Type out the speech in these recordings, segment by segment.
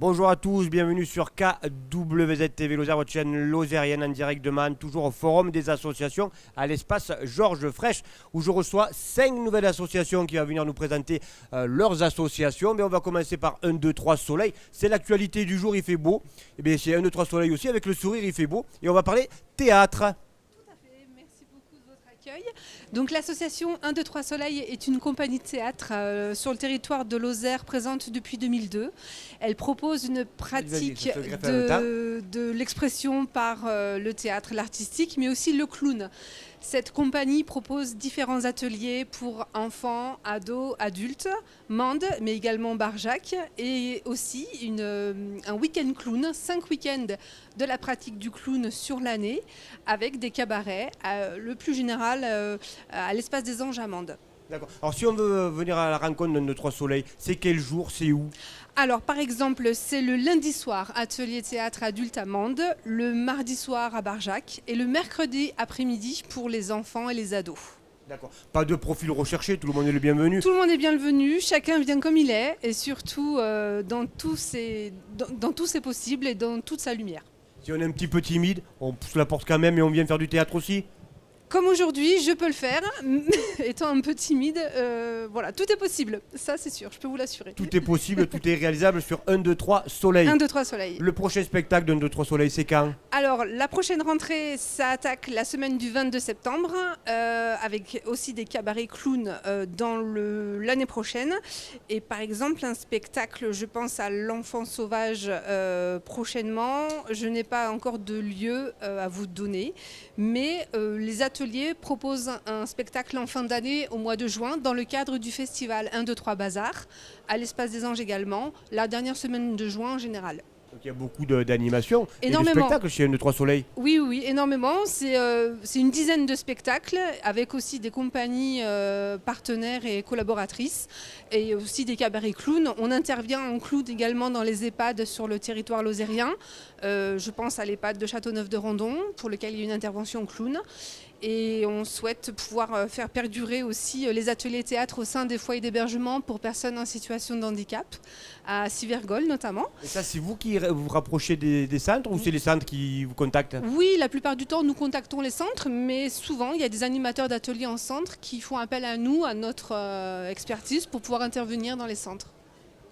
Bonjour à tous, bienvenue sur KWZ TV Lozère, votre chaîne lozérienne en direct de Man, toujours au Forum des associations à l'espace Georges Frêche, où je reçois 5 nouvelles associations qui vont venir nous présenter leurs associations. Mais on va commencer par 1, 2, 3 Soleil. C'est l'actualité du jour, il fait beau. Et bien c'est 1, 2, 3 Soleil aussi, avec le sourire, il fait beau. Et on va parler théâtre. Merci beaucoup de votre accueil. Donc l'association 1, 2, 3 Soleil est une compagnie de théâtre sur le territoire de Lozère présente depuis 2002. Elle propose une pratique de l'expression par le théâtre, l'artistique, mais aussi le clown. Cette compagnie propose différents ateliers pour enfants, ados, adultes, Mende, mais également Barjac, et aussi un week-end clown, 5 week-ends de la pratique du clown sur l'année, avec des cabarets, le plus général à l'espace des Anges à Mende. D'accord. Alors si on veut venir à la rencontre d'un 2, 3 Soleil, c'est quel jour, c'est où? Alors, par exemple, c'est le lundi soir, atelier théâtre adulte à Mende, le mardi soir à Barjac et le mercredi après-midi pour les enfants et les ados. D'accord. Pas de profil recherché, tout le monde est le bienvenu. Tout le monde est bienvenu, chacun vient comme il est et surtout dans tous ses possibles et dans toute sa lumière. Si on est un petit peu timide, on pousse la porte quand même et on vient faire du théâtre aussi. Comme aujourd'hui, je peux le faire, étant un peu timide, voilà, tout est possible, ça c'est sûr, je peux vous l'assurer. Tout est possible, tout est réalisable sur 1, 2, 3 Soleil. 1, 2, 3 Soleil. Le prochain spectacle d'un 2, 3 Soleil, c'est quand? Alors, la prochaine rentrée, ça attaque la semaine du 22 septembre, avec aussi des cabarets clowns dans l'année prochaine. Et par exemple, un spectacle, je pense à l'enfant sauvage prochainement. Je n'ai pas encore de lieu à vous donner, mais les ateliers proposent un spectacle en fin d'année au mois de juin dans le cadre du festival 1, 2, 3 Bazar, à l'Espace des Anges également, la dernière semaine de juin en général. Donc il y a beaucoup d'animations et de Énormément. spectacles chez 1, 2, 3 Soleil. Oui, énormément. C'est une dizaine de spectacles avec aussi des compagnies partenaires et collaboratrices et aussi des cabarets clowns. On intervient en clown également dans les EHPAD sur le territoire lozérien. Je pense à l'EHPAD de Châteauneuf-de-Randon pour lequel il y a une intervention clown. Et on souhaite pouvoir faire perdurer aussi les ateliers théâtre au sein des foyers d'hébergement pour personnes en situation de handicap, à Sivergol notamment. Et ça, c'est vous qui vous rapprochez des centres ou c'est les centres qui vous contactent? Oui, la plupart du temps, nous contactons les centres, mais souvent, il y a des animateurs d'ateliers en centre qui font appel à nous, à notre expertise, pour pouvoir intervenir dans les centres.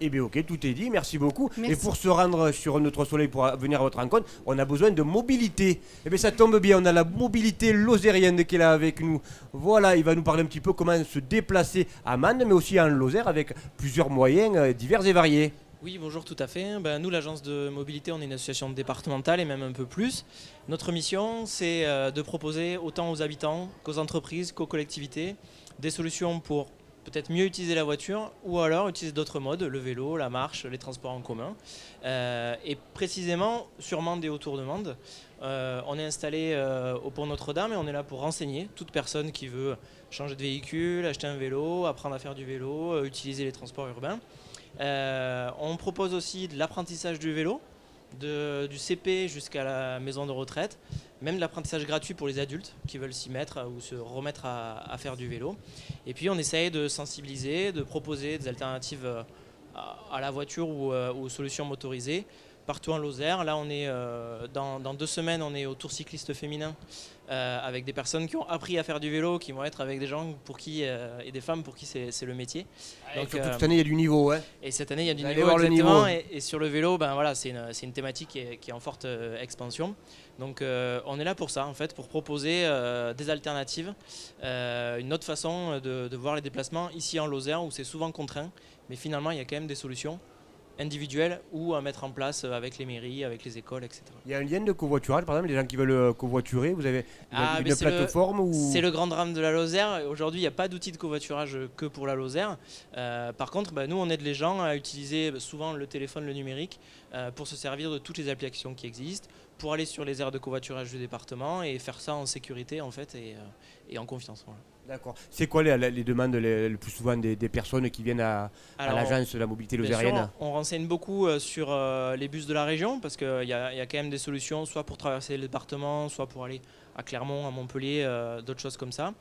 Eh bien ok, tout est dit, merci beaucoup. Merci. Et pour se rendre sur notre soleil, pour venir à votre rencontre, on a besoin de mobilité. Eh bien ça tombe bien, on a la mobilité lozérienne qui est là avec nous. Voilà, il va nous parler un petit peu comment se déplacer à Mende, mais aussi en Lozère avec plusieurs moyens divers et variés. Oui, bonjour, tout à fait. Nous, l'agence de mobilité, on est une association départementale et même un peu plus. Notre mission, c'est de proposer autant aux habitants qu'aux entreprises, qu'aux collectivités, des solutions pour peut-être mieux utiliser la voiture ou alors utiliser d'autres modes, le vélo, la marche, les transports en commun. Et précisément, sur Mende et autour de Mende, on est installé au pont Notre-Dame et on est là pour renseigner toute personne qui veut changer de véhicule, acheter un vélo, apprendre à faire du vélo, utiliser les transports urbains. On propose aussi de l'apprentissage du vélo, du CP jusqu'à la maison de retraite, même de l'apprentissage gratuit pour les adultes qui veulent s'y mettre ou se remettre à faire du vélo. Et puis on essaye de sensibiliser, de proposer des alternatives à la voiture ou aux solutions motorisées partout en Lozère. Là, on est dans 2 semaines, on est au Tour cycliste féminin avec des personnes qui ont appris à faire du vélo, qui vont être avec des gens pour qui et des femmes pour qui c'est le métier. Donc, cette année, il y a du niveau. Hein. Et cette année, il y a du Allez niveau, voir le exactement. niveau. Et sur le vélo, voilà, c'est une thématique qui est en forte expansion. Donc, on est là pour ça, en fait, pour proposer des alternatives, une autre façon de voir les déplacements ici en Lozère où c'est souvent contraint, mais finalement, il y a quand même des solutions individuelles ou à mettre en place avec les mairies, avec les écoles, etc. Il y a un lien de covoiturage, par exemple, les gens qui veulent covoiturer, vous avez une mais plateforme ou... C'est le grand drame de la Lozère. Aujourd'hui, il n'y a pas d'outil de covoiturage que pour la Lozère. Par contre, nous, on aide les gens à utiliser souvent le téléphone, le numérique, pour se servir de toutes les applications qui existent, pour aller sur les aires de covoiturage du département et faire ça en sécurité, en fait, et en confiance. Voilà. D'accord. C'est quoi les demandes le plus souvent des personnes qui viennent à l'agence de la mobilité lozérienne? On renseigne beaucoup sur les bus de la région parce qu'il y a quand même des solutions, soit pour traverser le département, soit pour aller à Clermont, à Montpellier, d'autres choses comme ça.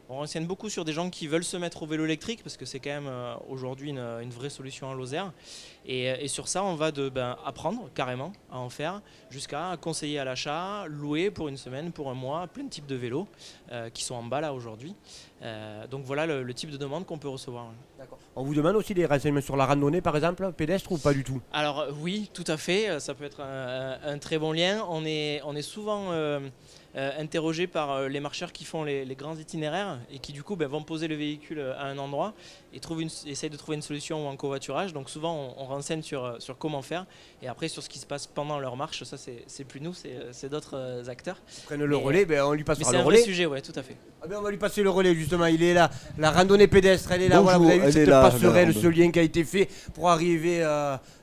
On renseigne beaucoup sur des gens qui veulent se mettre au vélo électrique parce que c'est quand même aujourd'hui une vraie solution en Lozère. Et sur ça, on va apprendre carrément à en faire jusqu'à conseiller à l'achat, louer pour une semaine, pour un mois, plein de types de vélos qui sont en bas là aujourd'hui. Donc voilà le type de demande qu'on peut recevoir. D'accord. On vous demande aussi des renseignements sur la randonnée par exemple, pédestre ou pas du tout? Alors oui, tout à fait, ça peut être un très bon lien. On est souvent interrogé par les marcheurs qui font les grands itinéraires et qui du coup vont poser le véhicule à un endroit et essayent de trouver une solution en covoiturage. Donc souvent on renseigne sur comment faire et après sur ce qui se passe pendant leur marche, ça c'est plus nous, c'est d'autres acteurs. Ils prennent le relais, on lui passera mais le c'est un relais. vrai sujet, ouais, tout à fait. On va lui passer le relais justement, il est là. La randonnée pédestre, elle est là. Bonjour, Voilà, vous avez vu elle cette est là, passerelle, la ce lien qui a été fait pour arriver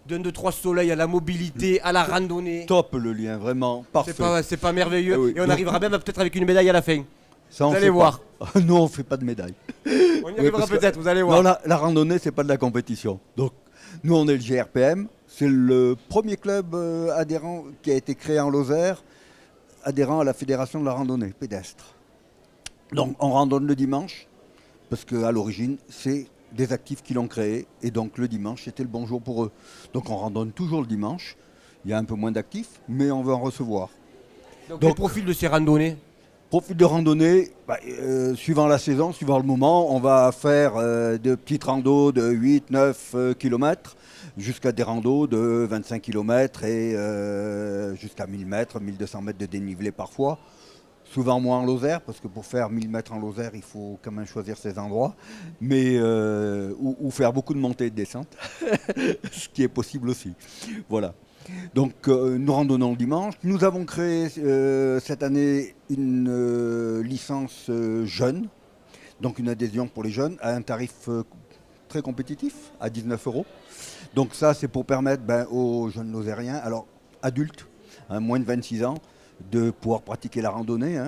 d'un de trois soleils à la mobilité, à la randonnée. Top le lien, vraiment, parfait. C'est pas merveilleux. Ah oui. Et on arrivera même peut-être avec une médaille à la fin. Ça, vous on allez fait voir. pas. Nous, on fait pas de médaille. On y arrivera parce que- peut-être, vous allez voir. Non, la randonnée, c'est pas de la compétition. Donc, nous, on est le GRPM. C'est le premier club adhérent qui a été créé en Lozère, adhérent à la Fédération de la randonnée pédestre. Donc, on randonne le dimanche, parce qu'à l'origine, c'est des actifs qui l'ont créé. Et donc, le dimanche, c'était le bon jour pour eux. Donc, on randonne toujours le dimanche. Il y a un peu moins d'actifs, mais on veut en recevoir. Donc, les profils de ces randonnées. Profil de randonnée, suivant la saison, suivant le moment, on va faire de petites randos de 8-9 km jusqu'à des randos de 25 km et jusqu'à 1000 mètres, 1200 mètres de dénivelé parfois. Souvent moins en Lozère, parce que pour faire 1000 mètres en Lozère, il faut quand même choisir ses endroits, mais ou faire beaucoup de montées et de descentes, ce qui est possible aussi. Voilà. Donc nous randonnons le dimanche. Nous avons créé cette année une licence jeune, donc une adhésion pour les jeunes à un tarif très compétitif, à 19 €. Donc ça c'est pour permettre aux jeunes lozériens, alors adultes, moins de 26 ans, de pouvoir pratiquer la randonnée.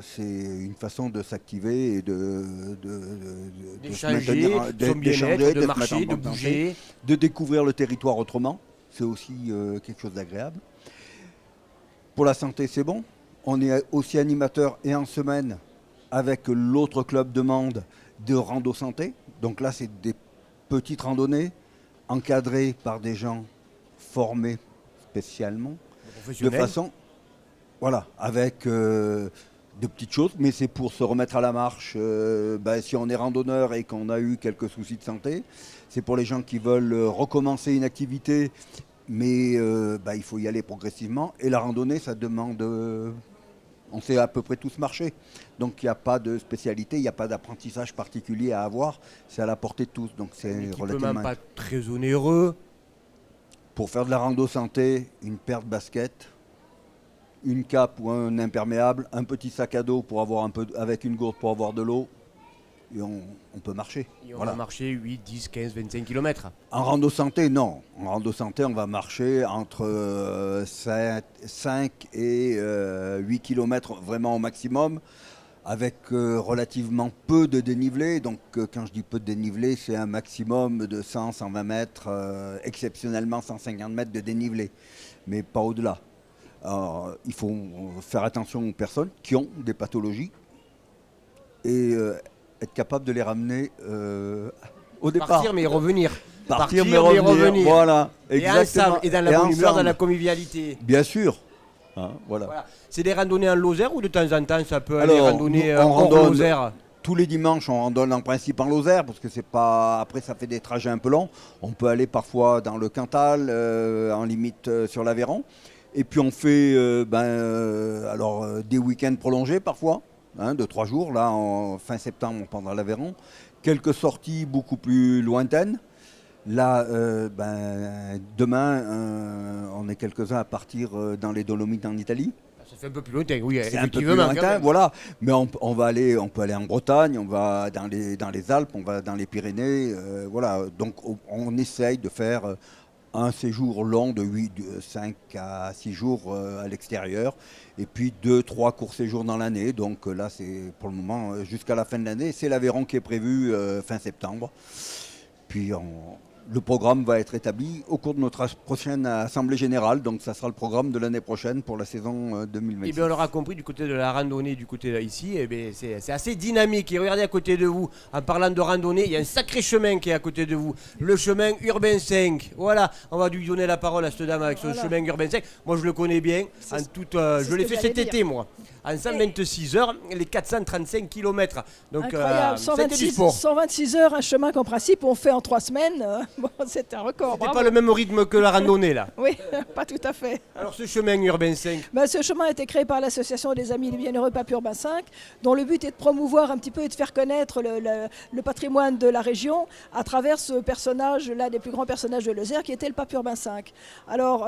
C'est une façon de s'activer et D'échanger, son bien-être, de marcher, de bouger. De découvrir le territoire autrement. C'est aussi quelque chose d'agréable. Pour la santé, c'est bon. On est aussi animateur et en semaine avec l'autre club de Mende de rando santé. Donc là, c'est des petites randonnées encadrées par des gens formés spécialement. De façon, voilà, avec de petites choses, mais c'est pour se remettre à la marche. Si on est randonneur et qu'on a eu quelques soucis de santé, c'est pour les gens qui veulent recommencer une activité, mais il faut y aller progressivement. Et la randonnée, ça demande... on sait à peu près tous marcher. Donc il n'y a pas de spécialité, il n'y a pas d'apprentissage particulier à avoir. C'est à la portée de tous. Donc c'est relativement... pas très onéreux. Pour faire de la rando santé, une paire de baskets, une cape ou un imperméable, un petit sac à dos pour avoir avec une gourde pour avoir de l'eau, et on peut marcher. Et on va marcher 8, 10, 15, 25 km. En rando santé, non. En rando santé, on va marcher entre 5 et 8 km vraiment au maximum, avec relativement peu de dénivelé. Donc quand je dis peu de dénivelé, c'est un maximum de 100, 120 mètres, exceptionnellement 150 mètres de dénivelé, mais pas au-delà. Il faut faire attention aux personnes qui ont des pathologies et être capable de les ramener au départ. Partir mais revenir. Partir mais revenir. Voilà, exactement. Et dans la bonne humeur, dans la convivialité. Bien sûr. Voilà. C'est des randonnées en Lozère ou de temps en temps ça peut aller randonner en Lozère? Tous les dimanches, on randonne en principe en Lozère parce que c'est pas. Après, ça fait des trajets un peu longs. On peut aller parfois dans le Cantal, en limite sur l'Aveyron. Et puis on fait des week-ends prolongés parfois, de 3 jours. Là, en fin septembre, on prendra l'Aveyron. Quelques sorties beaucoup plus lointaines. Là, demain, on est quelques-uns à partir dans les Dolomites en Italie. Ça fait un peu plus lointain, oui. C'est un peu plus lointain, voilà. Mais on peut aller en Bretagne, on va dans les Alpes, on va dans les Pyrénées, voilà. Donc on essaye de faire un séjour long de 5 à 6 jours à l'extérieur et puis 2-3 courts séjours dans l'année. Donc là, c'est pour le moment jusqu'à la fin de l'année. C'est l'Aveyron qui est prévu fin septembre. Puis le programme va être établi au cours de notre prochaine Assemblée Générale. Donc ça sera le programme de l'année prochaine pour la saison 2026. Et bien on l'aura compris, du côté de la randonnée, du côté ici, c'est assez dynamique. Et regardez à côté de vous, en parlant de randonnée, il y a un sacré chemin qui est à côté de vous. Le chemin Urbain 5. Voilà, on va lui donner la parole à cette dame avec ce chemin Urbain 5. Moi je le connais bien. Je l'ai fait cet été moi. En 126 heures, les 435 km. Donc incroyable, c'était du sport. 126 heures, un chemin qu'en principe on fait en 3 semaines. Bon, c'est un record. C'était pas le même rythme que la randonnée là. Oui, pas tout à fait. Alors ce chemin Urbain 5. Ce chemin a été créé par l'association des Amis du Bienheureux Pape Urbain 5, dont le but est de promouvoir un petit peu et de faire connaître le patrimoine de la région à travers ce personnage, l'un des plus grands personnages de Lozère, qui était le Pape Urbain 5. Alors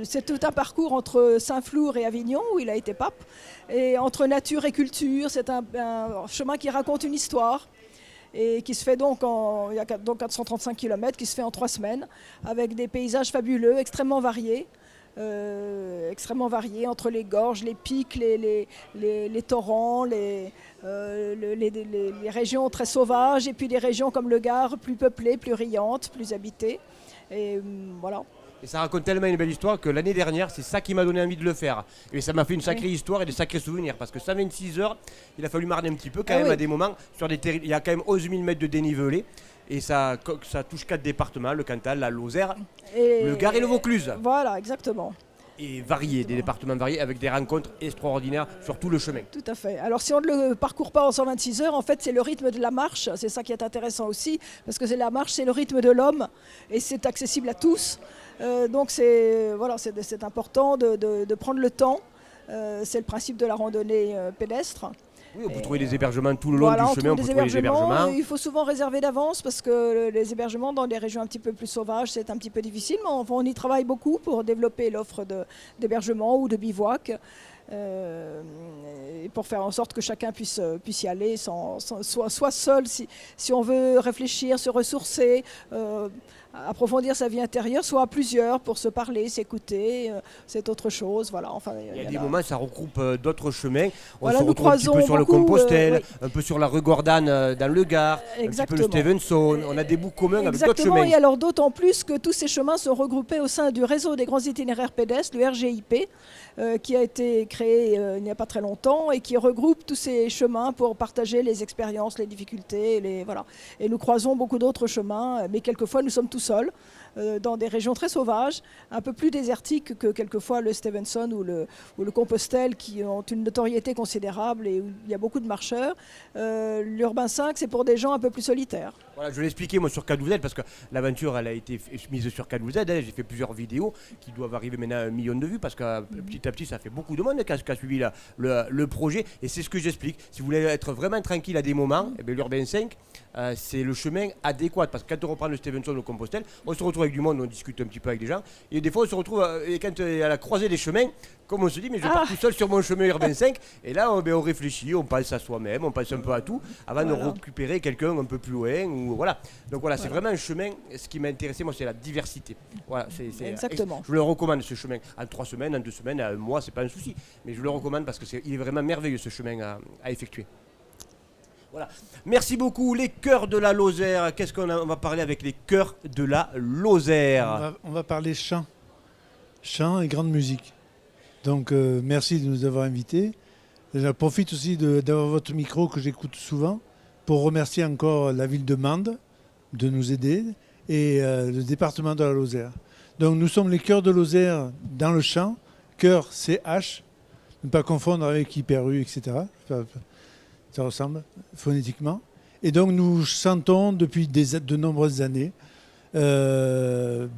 c'est tout un parcours entre Saint-Flour et Avignon, où il a été pape, et entre nature et culture. C'est un chemin qui raconte une histoire. Et qui se fait il y a donc 435 km, qui se fait en 3 semaines, avec des paysages fabuleux, extrêmement variés entre les gorges, les pics, les torrents, les régions très sauvages, et puis des régions comme le Gard, plus peuplées, plus riantes, plus habitées. Et voilà. Et ça raconte tellement une belle histoire que l'année dernière, c'est ça qui m'a donné envie de le faire. Et ça m'a fait une sacrée histoire et des sacrés souvenirs. Parce que 126 heures, il a fallu marner un petit peu quand même à des moments. Il y a quand même 11 000 mètres de dénivelé. Et ça touche 4 départements, le Cantal, la Lozère, le Gard et le Vaucluse. Voilà, exactement. Et variés, des départements variés avec des rencontres extraordinaires sur tout le chemin. Tout à fait. Alors si on ne le parcourt pas en 126 heures, en fait c'est le rythme de la marche, c'est ça qui est intéressant aussi, parce que la marche c'est le rythme de l'homme et c'est accessible à tous. Donc c'est important de prendre le temps, c'est le principe de la randonnée pédestre. Oui, on peut trouver des hébergements tout le long du chemin, on peut trouver des hébergements. Il faut souvent réserver d'avance parce que les hébergements dans des régions un petit peu plus sauvages, c'est un petit peu difficile, mais on y travaille beaucoup pour développer l'offre d'hébergement ou de bivouac. Et pour faire en sorte que chacun puisse y aller, soit seul si on veut réfléchir, se ressourcer, approfondir sa vie intérieure, soit à plusieurs pour se parler, s'écouter, c'est autre chose. Voilà, enfin, il y a des moments, ça regroupe d'autres chemins. On voilà, se retrouve un petit peu sur le Compostelle, un peu sur la rue Gordane dans le Gard, un petit peu le Stevenson. On a des bouts communs avec d'autres chemins. Et alors d'autant plus que tous ces chemins sont regroupés au sein du réseau des grands itinéraires pédestres, le RGIP, qui a été créé il n'y a pas très longtemps et qui regroupe tous ces chemins pour partager les expériences, les difficultés. Voilà. Et nous croisons beaucoup d'autres chemins, mais quelquefois nous sommes tous seuls. Dans des régions très sauvages, un peu plus désertiques que quelquefois le Stevenson ou le Compostelle, qui ont une notoriété considérable et où il y a beaucoup de marcheurs. L'Urbain 5, c'est pour des gens un peu plus solitaires. Voilà, je l'ai expliqué moi sur Cadouzel parce que l'aventure elle a été mise sur Cadouzel. J'ai fait plusieurs vidéos qui doivent arriver maintenant à 1 million de vues parce que petit à petit ça fait beaucoup de monde qui a suivi le projet. Et c'est ce que j'explique. Si vous voulez être vraiment tranquille à des moments, l'Urbain 5, c'est le chemin adéquat parce que quand on reprend le Stevenson ou le Compostelle, on se retrouve avec du monde, on discute un petit peu avec des gens et des fois on se retrouve et quand à la croisée des chemins, comme on se dit mais je pars tout seul sur mon chemin Urbain 5 et là on réfléchit, on pense à soi-même, on pense un peu à tout avant de récupérer quelqu'un un peu plus loin ou voilà. Donc voilà, c'est vraiment un chemin. Ce qui m'a intéressé moi c'est la diversité. Voilà, exactement. Je le recommande ce chemin en 3 semaines, en 2 semaines, en 1 mois, c'est pas un souci, mais je le recommande parce que il est vraiment merveilleux ce chemin à effectuer. Voilà. Merci beaucoup les chœurs de la Lozère. Qu'est-ce on va parler avec les chœurs de la Lozère? On va parler chant et grande musique. Donc merci de nous avoir invités. Je profite aussi d'avoir votre micro que j'écoute souvent pour remercier encore la ville de Mende de nous aider et le département de la Lozère. Donc nous sommes les chœurs de Lozère dans le chant. Chœur CH, ne pas confondre avec Hyper U, etc. Ça ressemble phonétiquement. Et donc nous chantons depuis de nombreuses années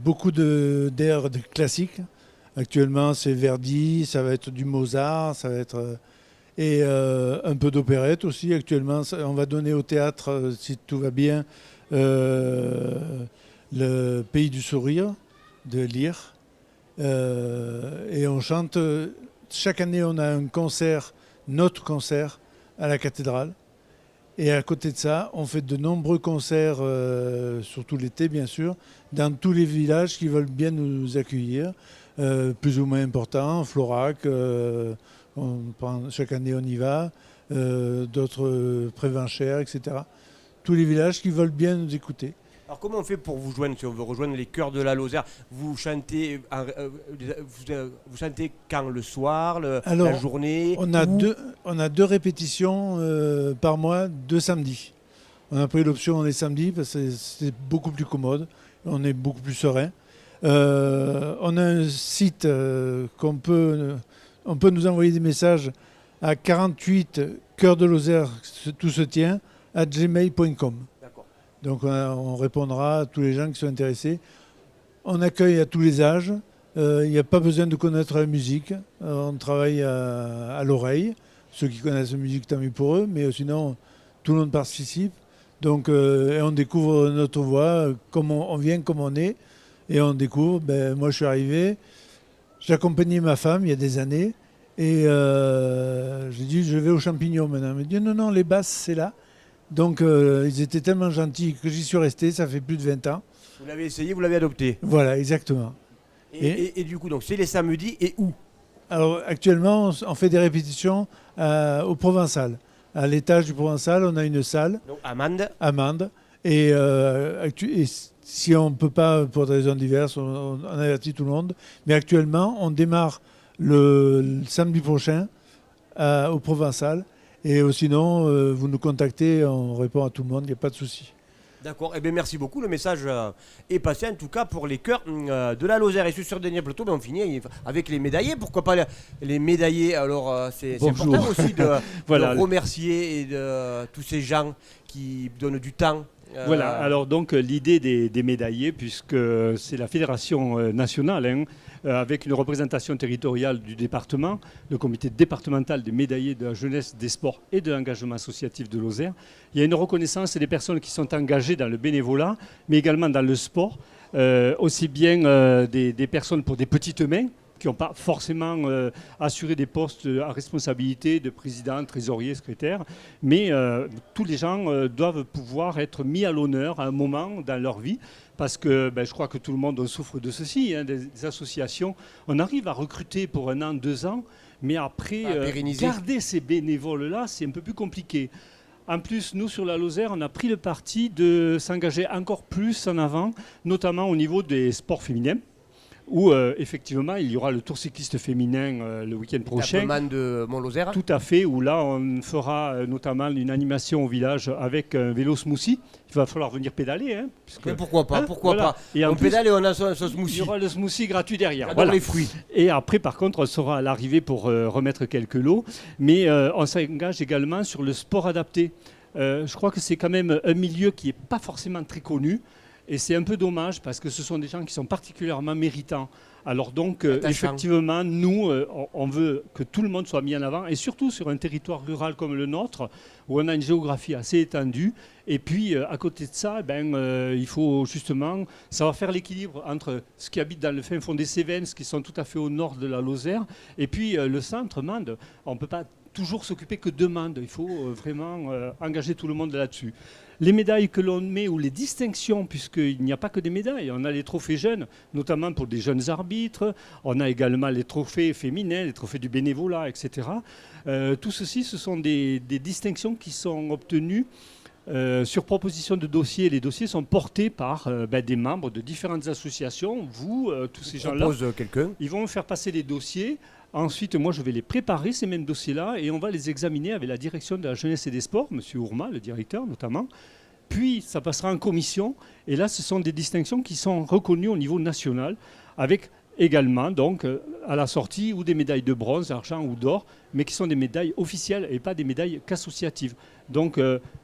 beaucoup d'airs classiques. Actuellement c'est Verdi, ça va être du Mozart, ça va être et un peu d'opérette aussi. Actuellement on va donner au théâtre, si tout va bien, le Pays du Sourire de Lear. Et on chante, chaque année on a un concert, notre concert, à la cathédrale. Et à côté de ça, on fait de nombreux concerts, surtout l'été bien sûr, dans tous les villages qui veulent bien nous accueillir, plus ou moins importants, Florac, chaque année on y va, d'autres Prévenchères, etc. Tous les villages qui veulent bien nous écouter. Alors comment on fait pour vous joindre si on veut rejoindre les chœurs de la Lozère? Vous chantez, vous chantez quand? Le soir, Alors, la journée? On a deux répétitions par mois, 2 samedis. On a pris l'option les samedis parce que c'est beaucoup plus commode, on est beaucoup plus serein. On a un site on peut nous envoyer des messages à 48 cœurs de Lozère, tout se tient, @gmail.com. D'accord. Donc on répondra à tous les gens qui sont intéressés. On accueille à tous les âges. Il n'y a pas besoin de connaître la musique. On travaille à l'oreille. Ceux qui connaissent la musique, tant mieux pour eux. Mais sinon, tout le monde participe. Donc et on découvre notre voix, comme on vient, comme on est. Et on découvre, moi je suis arrivé, j'ai accompagné ma femme il y a des années. Et j'ai dit, je vais aux champignons maintenant. Elle m'a dit, non, les basses, c'est là. Donc ils étaient tellement gentils que j'y suis resté, ça fait plus de 20 ans. Vous l'avez essayé, vous l'avez adopté. Voilà, exactement. Et du coup, donc c'est les samedis et où? Alors actuellement, on fait des répétitions au Provençal. À l'étage du Provençal, on a une salle, Donc Amande. Et si on ne peut pas, pour des raisons diverses, on avertit tout le monde. Mais actuellement, on démarre le samedi prochain au Provençal. Et sinon, vous nous contactez, on répond à tout le monde, il n'y a pas de souci. D'accord, eh bien merci beaucoup, le message est passé en tout cas pour les chœurs de la Lozère. Et sur le dernier plateau, on finit avec les médaillés. Pourquoi pas les médaillés? Alors c'est important aussi de, Voilà. de remercier et de tous ces gens qui donnent du temps. Voilà, alors donc l'idée des médaillés, puisque c'est la fédération nationale, avec une représentation territoriale du département, le comité départemental des médaillés de la jeunesse, des sports et de l'engagement associatif de Lozère. Il y a une reconnaissance des personnes qui sont engagées dans le bénévolat, mais également dans le sport, aussi bien des personnes pour des petites mains, qui n'ont pas forcément assuré des postes à responsabilité de président, trésorier, secrétaire, mais tous les gens doivent pouvoir être mis à l'honneur à un moment dans leur vie, parce que je crois que tout le monde souffre de ceci, des associations. On arrive à recruter pour 1 an, 2 ans, mais après, garder ces bénévoles-là, c'est un peu plus compliqué. En plus, nous, sur la Lozère, on a pris le parti de s'engager encore plus en avant, notamment au niveau des sports féminins, où effectivement il y aura le Tour cycliste féminin le week-end prochain. Tapeman de Mont-Lozère. Tout à fait, où là on fera notamment une animation au village avec un vélo smoothie. Il va falloir venir pédaler. Mais pourquoi pas, voilà. Et on plus, pédale et on a ce smoothie. Il y aura le smoothie gratuit derrière. Voilà. Les fruits. Et après, par contre, on sera à l'arrivée pour remettre quelques lots. Mais on s'engage également sur le sport adapté. Je crois que c'est quand même un milieu qui n'est pas forcément très connu. Et c'est un peu dommage parce que ce sont des gens qui sont particulièrement méritants. Alors donc, effectivement, nous, on veut que tout le monde soit mis en avant, et surtout sur un territoire rural comme le nôtre, où on a une géographie assez étendue. Et puis, à côté de ça, il faut justement savoir faire l'équilibre entre ce qui habite dans le fin fond des Cévennes, qui sont tout à fait au nord de la Lozère, et puis le centre, Mende. On ne peut pas toujours s'occuper que de Mende. Il faut vraiment engager tout le monde là-dessus. Les médailles que l'on met, ou les distinctions, puisqu'il n'y a pas que des médailles, on a les trophées jeunes, notamment pour des jeunes arbitres, on a également les trophées féminins, les trophées du bénévolat, etc. Tout ceci, ce sont des distinctions qui sont obtenues sur proposition de dossiers. Les dossiers sont portés par des membres de différentes associations. Vous, tous ces gens-là, ils vont faire passer les dossiers. Ensuite, moi, je vais les préparer, ces mêmes dossiers-là, et on va les examiner avec la direction de la jeunesse et des sports, M. Ourma, le directeur notamment. Puis, ça passera en commission, et là, ce sont des distinctions qui sont reconnues au niveau national, avec également, donc, à la sortie, ou des médailles de bronze, d'argent ou d'or, mais qui sont des médailles officielles et pas des médailles qu'associatives. Donc,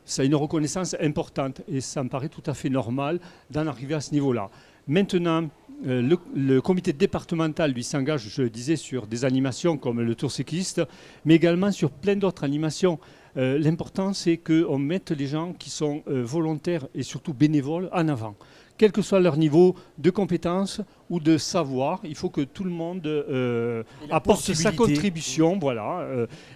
ça a une reconnaissance importante, et ça me paraît tout à fait normal d'en arriver à ce niveau-là. Maintenant, le comité départemental lui s'engage, je le disais, sur des animations comme le Tour cycliste, mais également sur plein d'autres animations. L'important, c'est qu'on mette les gens qui sont volontaires et surtout bénévoles en avant. Quel que soit leur niveau de compétence ou de savoir, il faut que tout le monde apporte sa contribution. Voilà.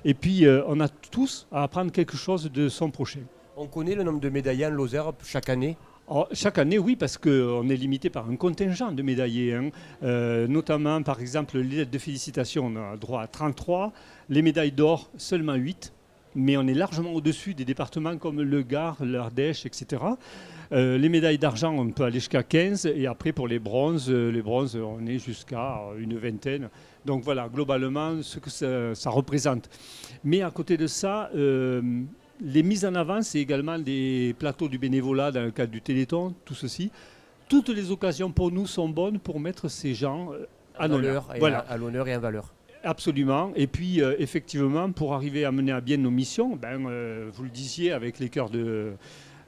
Et puis, on a tous à apprendre quelque chose de son prochain. On connaît le nombre de médaillés en Lozère chaque année? Chaque année, oui, parce qu'on est limité par un contingent de médaillés. Notamment, par exemple, les lettres de félicitations, on a droit à 33. Les médailles d'or, seulement 8. mais on est largement au-dessus des départements comme le Gard, l'Ardèche, etc. Les médailles d'argent, on peut aller jusqu'à 15, et après pour les bronzes, on est jusqu'à une vingtaine. Donc voilà, globalement, ce que ça représente. Mais à côté de ça, les mises en avant, c'est également des plateaux du bénévolat dans le cadre du Téléthon, tout ceci. Toutes les occasions pour nous sont bonnes pour mettre ces gens à l'honneur. Voilà. À l'honneur et en valeur. Absolument. Et puis, effectivement, pour arriver à mener à bien nos missions, vous le disiez avec les chœurs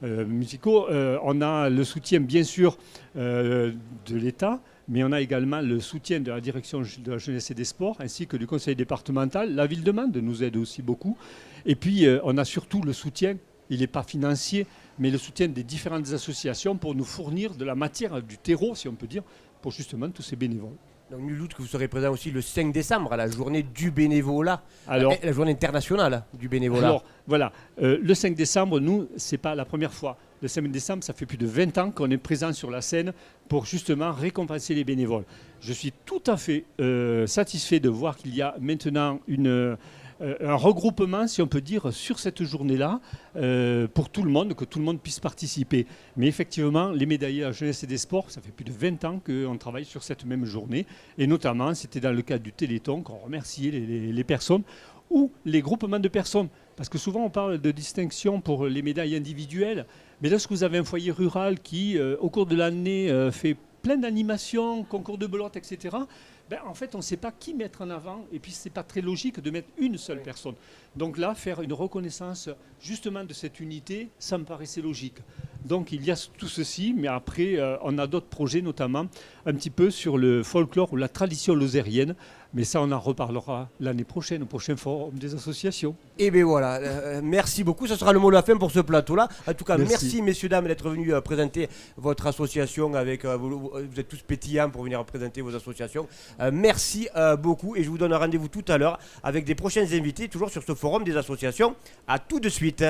musicaux, on a le soutien, bien sûr, de l'État, mais on a également le soutien de la direction de la jeunesse et des sports, ainsi que du conseil départemental. La ville de Mende nous aide aussi beaucoup. Et puis, on a surtout le soutien, il n'est pas financier, mais le soutien des différentes associations pour nous fournir de la matière, du terreau, si on peut dire, pour justement tous ces bénévoles. Donc nul doute que vous serez présent aussi le 5 décembre à la journée du bénévolat, Alors, la journée internationale du bénévolat. Alors voilà, le 5 décembre, nous, ce n'est pas la première fois. Le 5 décembre, ça fait plus de 20 ans qu'on est présent sur la scène pour justement récompenser les bénévoles. Je suis tout à fait satisfait de voir qu'il y a maintenant un regroupement, si on peut dire, sur cette journée-là, pour tout le monde, que tout le monde puisse participer. Mais effectivement, les médaillés à la jeunesse et des sports, ça fait plus de 20 ans qu'on travaille sur cette même journée. Et notamment, c'était dans le cadre du Téléthon qu'on remerciait les personnes ou les groupements de personnes. Parce que souvent, on parle de distinction pour les médailles individuelles. Mais lorsque vous avez un foyer rural qui, au cours de l'année, fait plein d'animations, concours de belote, etc., en fait, on ne sait pas qui mettre en avant. Et puis, ce n'est pas très logique de mettre une seule personne. Donc là, faire une reconnaissance justement de cette unité, ça me paraissait logique. Donc il y a tout ceci, mais après, on a d'autres projets, notamment un petit peu sur le folklore ou la tradition lozérienne. Mais ça, on en reparlera l'année prochaine, au prochain forum des associations. Et bien voilà, merci beaucoup. Ce sera le mot de la fin pour ce plateau-là. En tout cas, merci messieurs, dames, d'être venus présenter votre association. Vous êtes tous pétillants pour venir présenter vos associations. Merci beaucoup et je vous donne rendez-vous tout à l'heure avec des prochains invités, toujours sur ce forum des associations. À tout de suite.